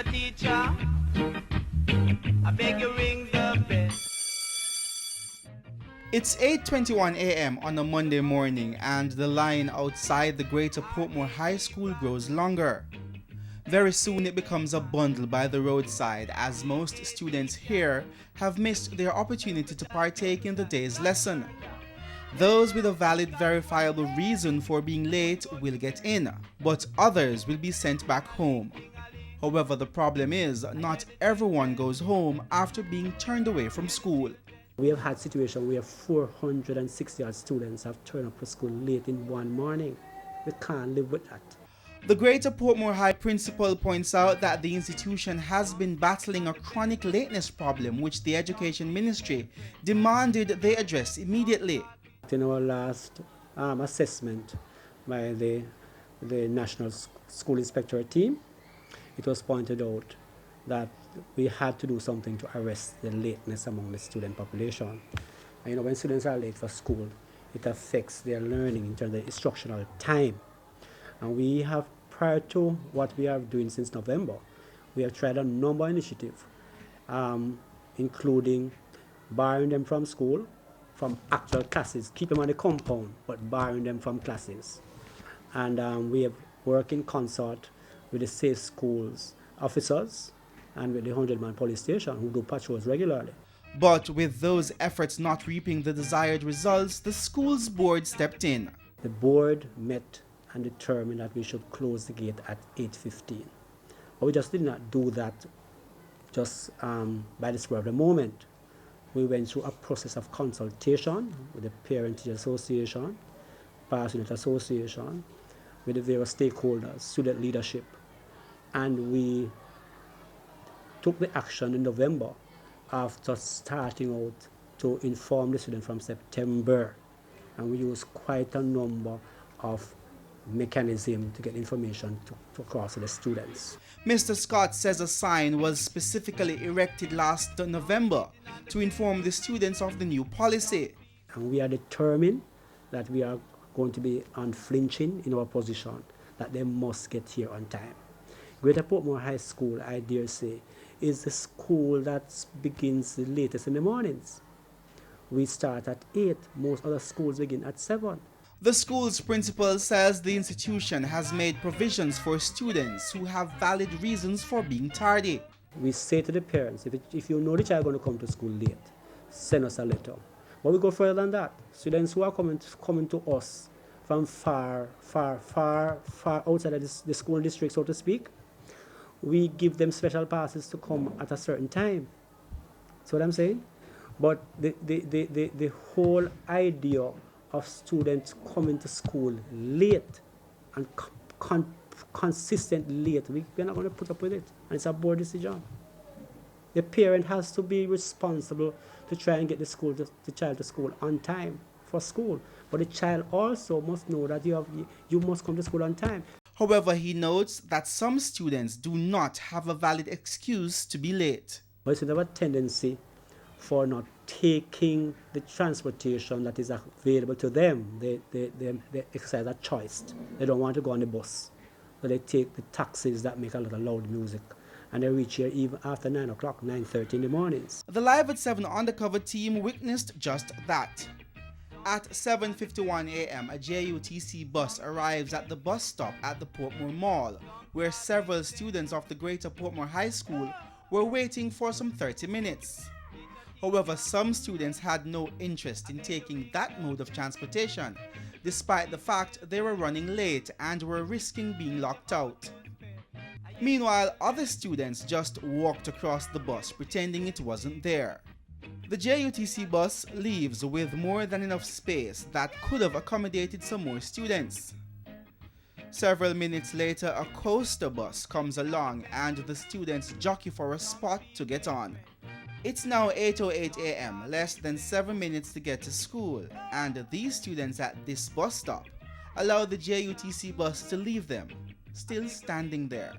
teacher, teacher, I beg you ring the bell. It's 8:21 a.m. on a Monday morning and the line outside the Greater Portmore High School grows longer. Very soon it becomes a bundle by the roadside as most students here have missed their opportunity to partake in the day's lesson. Those with a valid verifiable reason for being late will get in, but others will be sent back home. However, the problem is not everyone goes home after being turned away from school. We have had situations where 460 odd students have turned up to school late in one morning. We can't live with that. The Greater Portmore High principal points out that the institution has been battling a chronic lateness problem which the Education Ministry demanded they address immediately. In our last assessment by the National School Inspectorate team, it was pointed out that we had to do something to arrest the lateness among the student population. And when students are late for school, it affects their learning in terms of instructional time. And we have, prior to what we are doing since November, we have tried a number of initiatives, including barring them from school, from actual classes, keep them on the compound, but barring them from classes. And we have worked in concert with the Safe Schools officers and with the 100-man police station who do patrols regularly. But with those efforts not reaping the desired results, the school's board stepped in. The board met and determined that we should close the gate at 8:15. But we just did not do that just by the spur of the moment. We went through a process of consultation with the Parent-Teacher Association, Parents Unit Association, with the various stakeholders, student leadership, and we took the action in November after starting out to inform the students from September. And we used quite a number of mechanisms to get information to across to the students. Mr. Scott says a sign was specifically erected last November to inform the students of the new policy. And we are determined that we are going to be unflinching in our position that they must get here on time. Greater Portmore High School, I dare say, is the school that begins the latest in the mornings. We start at 8, most other schools begin at 7. The school's principal says the institution has made provisions for students who have valid reasons for being tardy. We say to the parents, if you know the child is going to come to school late, send us a letter. But we go further than that. Students who are coming to us from far outside of the school district, so to speak, we give them special passes to come at a certain time. That's what I'm saying. But the whole idea of students coming to school late and consistent late, we're not going to put up with it. And it's a board decision. The parent has to be responsible to try and get the child to school on time for school. But the child also must know that you must come to school on time. However, he notes that some students do not have a valid excuse to be late. But it's a tendency for not taking the transportation that is available to them. They exercise a choice. They don't want to go on the bus. So they take the taxis that make a lot of loud music. And they reach here even after 9 o'clock, 9:30 in the mornings. The Live at 7 undercover team witnessed just that. At 7:51 a.m., a JUTC bus arrives at the bus stop at the Portmore Mall, where several students of the Greater Portmore High School were waiting for some 30 minutes. However, some students had no interest in taking that mode of transportation, despite the fact they were running late and were risking being locked out. Meanwhile, other students just walked across the bus pretending it wasn't there. The JUTC bus leaves with more than enough space that could have accommodated some more students. Several minutes later, a coaster bus comes along and the students jockey for a spot to get on. It's now 8:08 a.m., less than 7 minutes to get to school, and these students at this bus stop allow the JUTC bus to leave them, still standing there.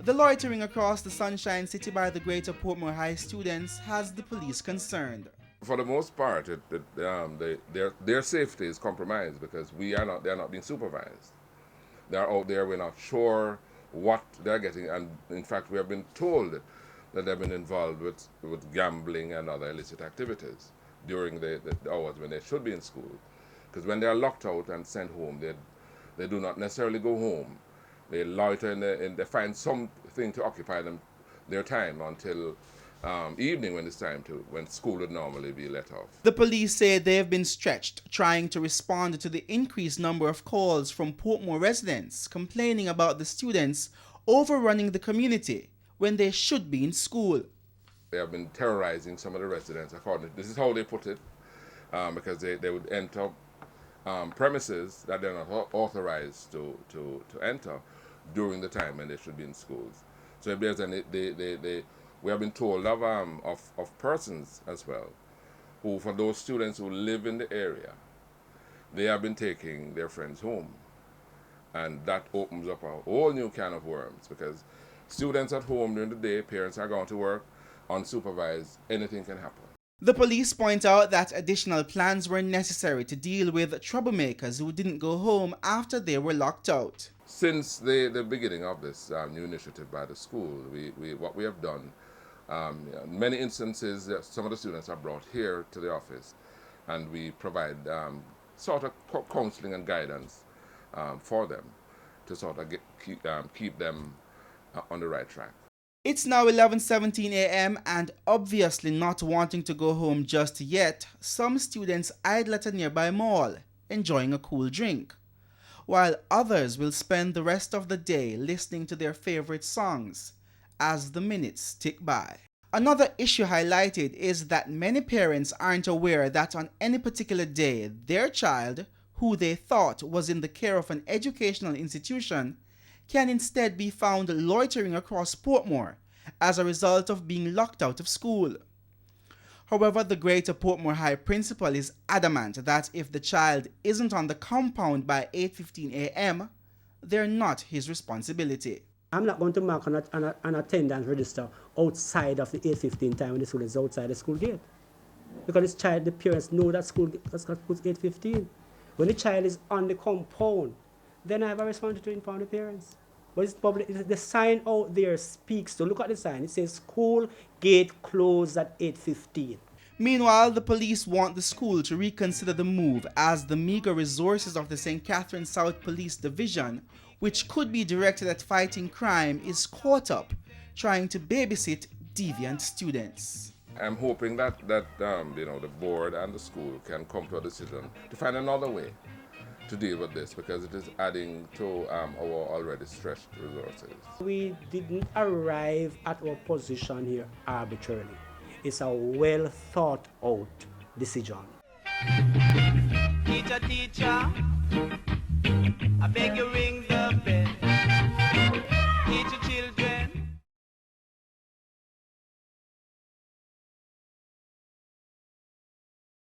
The loitering across the Sunshine City by the Greater Portmore High students has the police concerned. For the most part, their safety is compromised because they're not being supervised. They're out there, we're not sure what they're getting. And in fact, we have been told that they've been involved with gambling and other illicit activities during the hours when they should be in school. Because when they are locked out and sent home, they do not necessarily go home. They loiter and they find something to occupy their time until evening when school would normally be let off. The police say they have been stretched trying to respond to the increased number of calls from Portmore residents complaining about the students overrunning the community when they should be in school. They have been terrorizing some of the residents. This is how they put it, because they would enter premises that they're not authorized to enter during the time when they should be in schools. So if there's any, we have been told of persons as well, who, for those students who live in the area, they have been taking their friends home. And that opens up a whole new can of worms, because students at home during the day, parents are going to work, unsupervised, anything can happen. The police point out that additional plans were necessary to deal with troublemakers who didn't go home after they were locked out. Since the beginning of this new initiative by the school, what we have done, in many instances, some of the students are brought here to the office, and we provide sort of counseling and guidance for them to sort of keep them on the right track. It's now 11:17 a.m. and obviously not wanting to go home just yet, some students idle at a nearby mall, enjoying a cool drink, while others will spend the rest of the day listening to their favorite songs as the minutes tick by. Another issue highlighted is that many parents aren't aware that on any particular day, their child, who they thought was in the care of an educational institution, can instead be found loitering across Portmore as a result of being locked out of school. However, the Greater Portmore High principal is adamant that if the child isn't on the compound by 8:15 a.m., they're not his responsibility. I'm not going to mark an attendance register outside of the 8:15 time when the student is outside the school gate. Because the parents know that school was 8:15. When the child is on the compound, then I have a responsibility to inform the parents. But it's public, the sign out there speaks. So look at the sign. It says school gate closed at 8:15. Meanwhile, the police want the school to reconsider the move as the meager resources of the St. Catherine South Police Division, which could be directed at fighting crime, is caught up trying to babysit deviant students. I'm hoping that the board and the school can come to a decision to find another way to deal with this, because it is adding to our already stretched resources. We didn't arrive at our position here arbitrarily. It's a well thought out decision. Teacher, I beg you ring